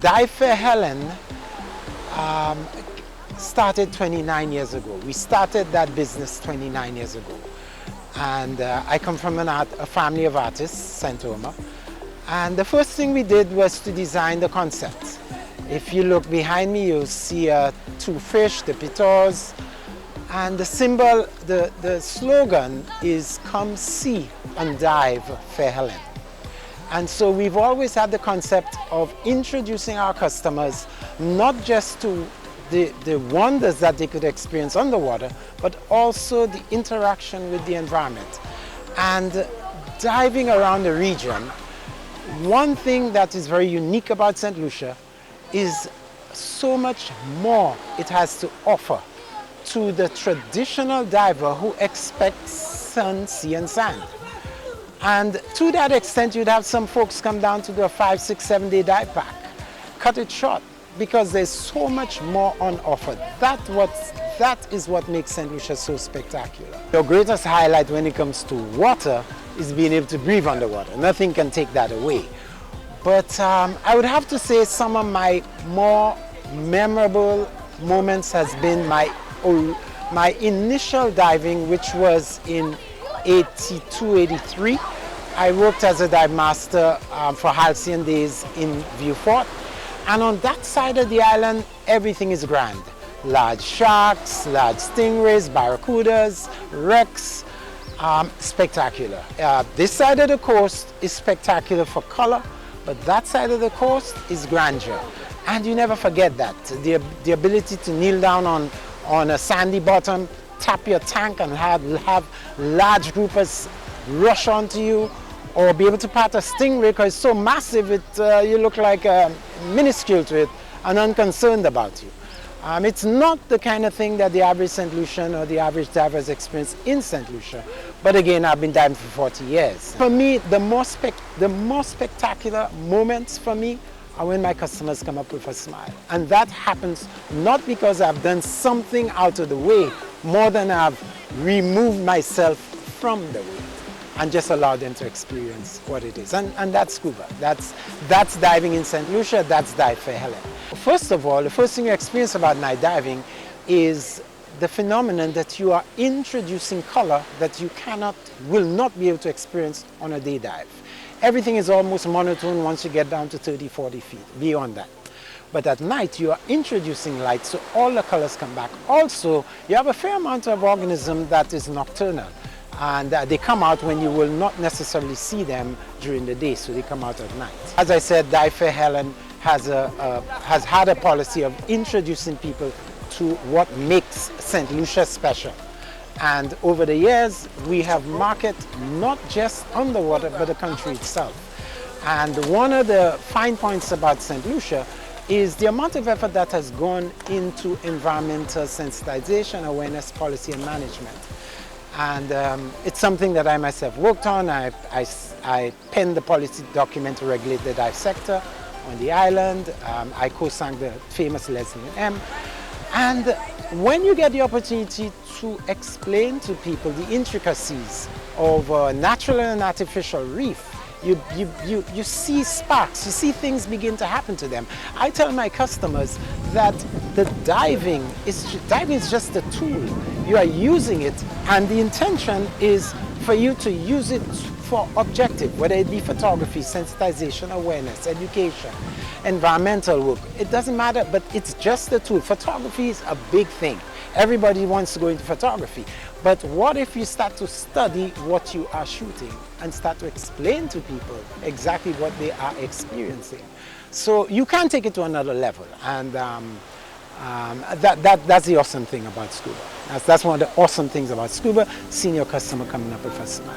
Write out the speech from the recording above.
Dive for Helen started 29 years ago. We started that business 29 years ago. And I come from a family of artists, St. Omer. And the first thing we did was to design the concept. If you look behind me, you'll see two fish, the pitons. And the symbol, the slogan is "Come see and dive for Helen." And so we've always had the concept of introducing our customers not just to the wonders that they could experience underwater, but also the interaction with the environment. And diving around the region, one thing that is very unique about St. Lucia is so much more it has to offer to the traditional diver who expects sun, sea and sand. And to that extent, you'd have some folks come down to do a 5, 6, 7 day dive pack. Cut it short, because there's so much more on offer. That is what makes St. Lucia so spectacular. Your greatest highlight when it comes to water is being able to breathe underwater. Nothing can take that away. But I would have to say some of my more memorable moments has been my initial diving, which was in 82, 83. I worked as a dive master for halcyon days in Viewfort. And on that side of the island, everything is grand. Large sharks, large stingrays, barracudas, wrecks, spectacular. This side of the coast is spectacular for color, but that side of the coast is grandeur. And you never forget that. The ability to kneel down on a sandy bottom, tap your tank and have large groupers rush onto you, or be able to pat a stingray because it's so massive you look like minuscule to it and unconcerned about you. It's not the kind of thing that the average St. Lucian or the average divers experience in St. Lucia, but again, I've been diving for 40 years. For me, the most spectacular moments for me are when my customers come up with a smile. And that happens not because I've done something out of the way, more than I've removed myself from the way and just allowed them to experience what it is. And that's scuba. That's diving in St. Lucia, that's Dive for Helen. First of all, the first thing you experience about night diving is the phenomenon that you are introducing color that you will not be able to experience on a day dive. Everything is almost monotone once you get down to 30, 40 feet, beyond that. But at night, you are introducing light, so all the colors come back. Also, you have a fair amount of organism that is nocturnal. And they come out when you will not necessarily see them during the day, so they come out at night. As I said, Dive for Helen has had a policy of introducing people to what makes St. Lucia special. And over the years, we have marketed not just underwater, but the country itself. And one of the fine points about St. Lucia is the amount of effort that has gone into environmental sensitization, awareness, policy, and management. And it's something that I myself worked on. I penned the policy document to regulate the dive sector on the island. I co-sang the famous Leslie M. And when you get the opportunity to explain to people the intricacies of a natural and artificial reef, you see sparks, you see things begin to happen to them. I tell my customers that the diving is just a tool. You are using it, and the intention is for you to use it for objective, whether it be photography, sensitization, awareness, education, environmental work. It doesn't matter, but it's just a tool. Photography is a big thing. Everybody wants to go into photography. But what if you start to study what you are shooting and start to explain to people exactly what they are experiencing? So you can take it to another level. And that's the awesome thing about scuba. That's one of the awesome things about scuba, seeing your customer coming up with a smile.